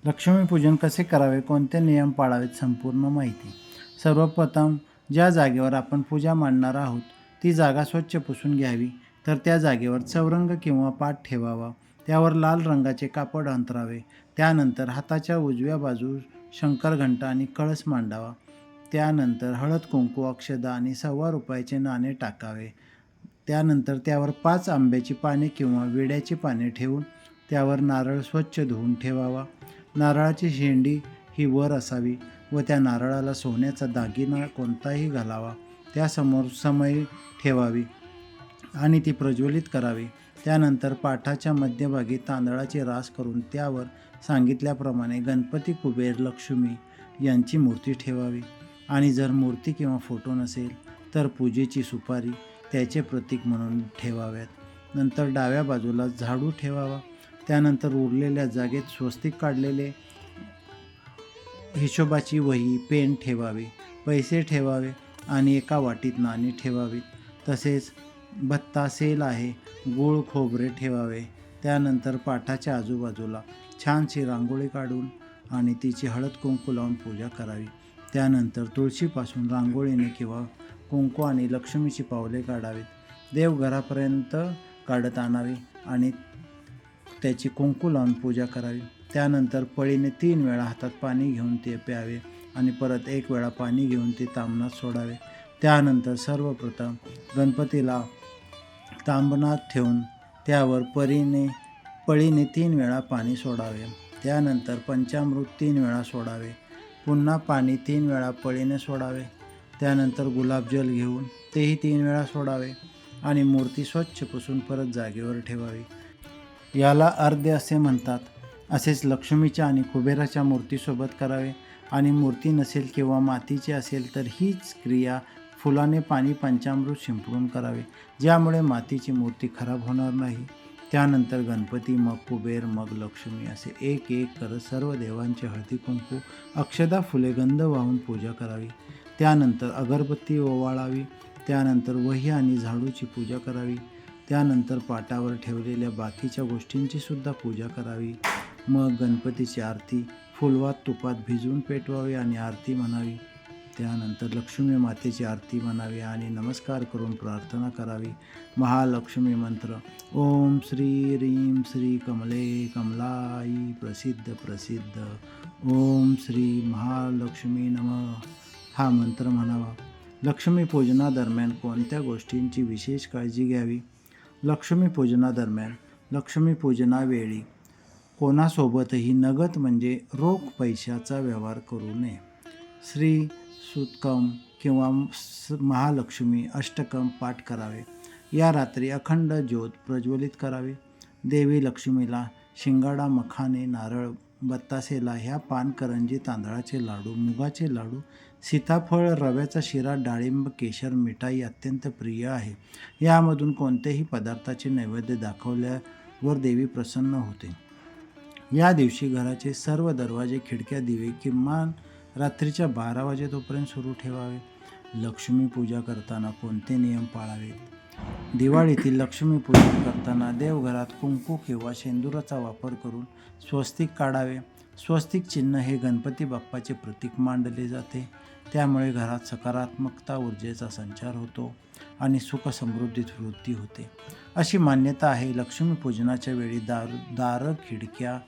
लक्ष्मीपूजन कसे करावे, कोणते नियम पाळावेत, संपूर्ण माहिती. सर्वप्रथम ज्या जागेवर आपण पूजा मांडणार आहोत ती जागा स्वच्छ पुसून घ्यावी. तर त्या जागेवर चौरंग किंवा पाट ठेवावा. त्यावर लाल रंगाचे कापड अंथरावे. त्यानंतर हाताच्या उजव्या बाजूस शंकर घंटा आणि कळस मांडावा. त्यानंतर हळद कुंकू, अक्षदा आणि ₹1.25 नाणे टाकावे. त्यानंतर त्यावर 5 आंब्याची पाने किंवा विड्याची पाने ठेवून त्यावर नारळ स्वच्छ धुवून ठेवावा. नारळाची शेंडी ही वर असावी व त्या नारळाला सोन्याचा दागिना कोणताही घालावा. त्यासमोर समई ठेवावी आणि ती प्रज्वलित करावी. त्यानंतर पाटाच्या मध्यभागी तांदळाची रास करून त्यावर सांगितल्याप्रमाणे गणपती, कुबेर, लक्ष्मी यांची मूर्ती ठेवावी. आणि जर मूर्ती किंवा फोटो नसेल तर पूजेची सुपारी त्याचे प्रतीक म्हणून ठेवाव्यात. नंतर डाव्या बाजूला झाडू ठेवावा. त्यानंतर उरलेल्या जागेत स्वस्तिक काढलेले, हिशोबाची वही, पेन ठेवावे. पैसे ठेवावे आणि एका वाटीत नाणी ठेवावीत. तसेच भत्ता, सेल आहे, गूळ, खोबरे ठेवावे. त्यानंतर पाटाच्या आजूबाजूला छानशी रांगोळी काढून आणि तिची हळद कुंकू लावून पूजा करावी. त्यानंतर तुळशीपासून रांगोळीने किंवा कुंकू आणि लक्ष्मीची पावले काढावीत. देवघरापर्यंत काढत आणावी आणि त्याची कुंकू लावून पूजा करावी. त्यानंतर पळीने 3 वेळा हातात पाणी घेऊन ते प्यावे आणि परत 1 वेळा पाणी घेऊन ते तांबणात सोडावे. त्यानंतर सर्वप्रथम गणपतीला तांबणात ठेवून त्यावर पळीने 3 वेळा पाणी सोडावे. त्यानंतर पंचामृत 3 वेळा सोडावे. पुन्हा पाणी 3 वेळा पळीने सोडावे. त्यानंतर गुलाबजल घेऊन तेही 3 वेळा सोडावे आणि मूर्ती स्वच्छ पुसून परत जागेवर ठेवावी. याला अर्ध्य असे म्हणतात. असेच लक्ष्मीच्या आणि कुबेराच्या मूर्तीसोबत करावे. आणि मूर्ती नसेल किंवा मातीची असेल तर हीच क्रिया फुलाने पाणी पंचामृत शिंपडून करावे, ज्यामुळे मातीची मूर्ती खराब होणार नाही. त्यानंतर गणपती, मग कुबेर, मग लक्ष्मी असे एक एक करत सर्व देवांचे हळदी कुंकू, अक्षदा, फुले, गंध वाहून पूजा करावी. त्यानंतर अगरबत्ती ओवाळावी. त्यानंतर वही आणि झाडूची पूजा करावी. त्यानंतर पाटावर ठेवलेल्या बाकीच्या गोष्टींची सुद्धा पूजा करावी. मग गणपतीची आरती फुलवात तुपात भिजवून पेटवावी आणि आरती म्हणावी. त्यानंतर लक्ष्मी मातेची आरती म्हणावी आणि नमस्कार करून प्रार्थना करावी. महालक्ष्मी मंत्र: ओम श्री रीं श्री कमले कमलाई प्रसिद्ध प्रसिद्ध ओम श्री महालक्ष्मी नमः हा मंत्र म्हणावा. लक्ष्मीपूजनादरम्यान कोणत्या गोष्टींची विशेष काळजी घ्यावी? लक्ष्मीपूजनादरम्यान, लक्ष्मीपूजनावेळी कोणासोबतही नगद म्हणजे रोख पैशाचा व्यवहार करू नये. श्री सूतकम किंवा महालक्ष्मी अष्टकम पाठ करावे. या रात्री अखंड ज्योत प्रज्वलित करावी. देवी लक्ष्मीला शिंगाडा, मखाने, नारळ, बत्तासेला ह्या पान, करंजी, तांदळाचे लाडू, मुगाचे लाडू, सीताफळ, रव्याचा शिरा, डाळिंब, केशर, मिठाई अत्यंत प्रिय आहे. यामधून कोणत्याही पदार्थाचे नैवेद्य दाखवल्यावर देवी प्रसन्न होते. या दिवशी घराचे सर्व दरवाजे, खिडक्या, दिवे किमान रात्रीच्या 12 वाजेतोपर्यंत सुरू ठेवावे. लक्ष्मी पूजा करताना कोणते नियम पाळावेत? दिवाळीतील लक्ष्मीपूजन करताना देवघरात कुंकू किंवा शेंदुराचा वापर करून स्वस्तिक काढावे. स्वस्तिक चिन्ह हे गणपती बाप्पाचे प्रतीक मानले जाते. त्यामुळे घरात सकारात्मकता, ऊर्जेचा संचार होतो आणि सुख समृद्धीत वृद्धी होते, अशी मान्यता आहे. लक्ष्मीपूजनाच्या वेळी दारं, खिडक्या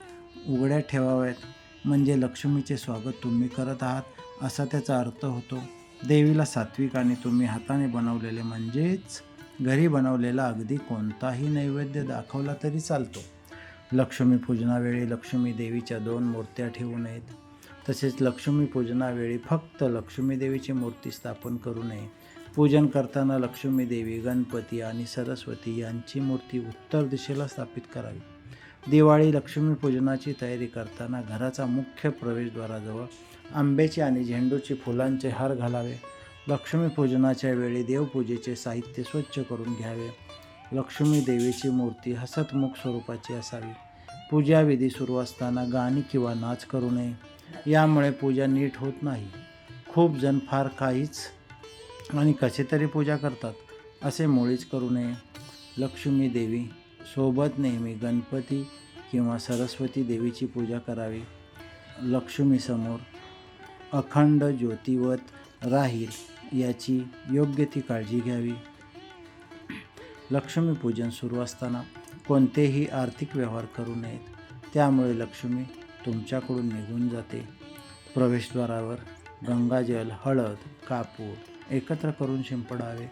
उघड्या ठेवाव्यात, म्हणजे लक्ष्मीचे स्वागत तुम्ही करत आहात असा त्याचा अर्थ होतो. देवीला सात्विक आणि तुम्ही हाताने बनवलेले म्हणजेच घरी बनवलेला अगदी कोणताही नैवेद्य दाखवला तरी चालतो. लक्ष्मीपूजनावेळी लक्ष्मी देवीच्या 2 मूर्त्या ठेवू नयेत. तसेच लक्ष्मीपूजनावेळी फक्त लक्ष्मी देवीची मूर्ती स्थापन करू नये. पूजन करताना लक्ष्मी देवी, गणपती आणि सरस्वती यांची मूर्ती उत्तर दिशेला स्थापित करावी. दिवाळी लक्ष्मीपूजनाची तयारी करताना घराचा मुख्य प्रवेशद्वाराजवळ आंब्याची आणि झेंडूची फुलांचे हार घालावे. लक्ष्मीपूजनाच्या वेळी देवपूजेचे साहित्य स्वच्छ करून घ्यावे. लक्ष्मी देवीची मूर्ती हसतमुख स्वरूपाची असावी. पूजाविधी सुरू असताना गाणी किंवा नाच करू नये, यामुळे पूजा नीट होत नाही. खूप जण फार काहीच आणि कसे तरी पूजा करतात, असे मुळीच करू नये. लक्ष्मी देवी सोबत नेहमी गणपती किंवा सरस्वती देवीची पूजा करावी. लक्ष्मीसमोर अखंड ज्योतिवत राहील याची योग्य ती काळजी घ्यावी. लक्ष्मीपूजन सुरू असताना कोणतेही आर्थिक व्यवहार करू नयेत, त्यामुळे लक्ष्मी तुमच्याकडून निघून जाते. प्रवेशद्वारावर गंगाजल, हळद, कापूर एकत्र करून शिंपडावे.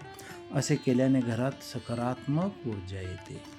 असे केल्याने घरात सकारात्मक ऊर्जा येते.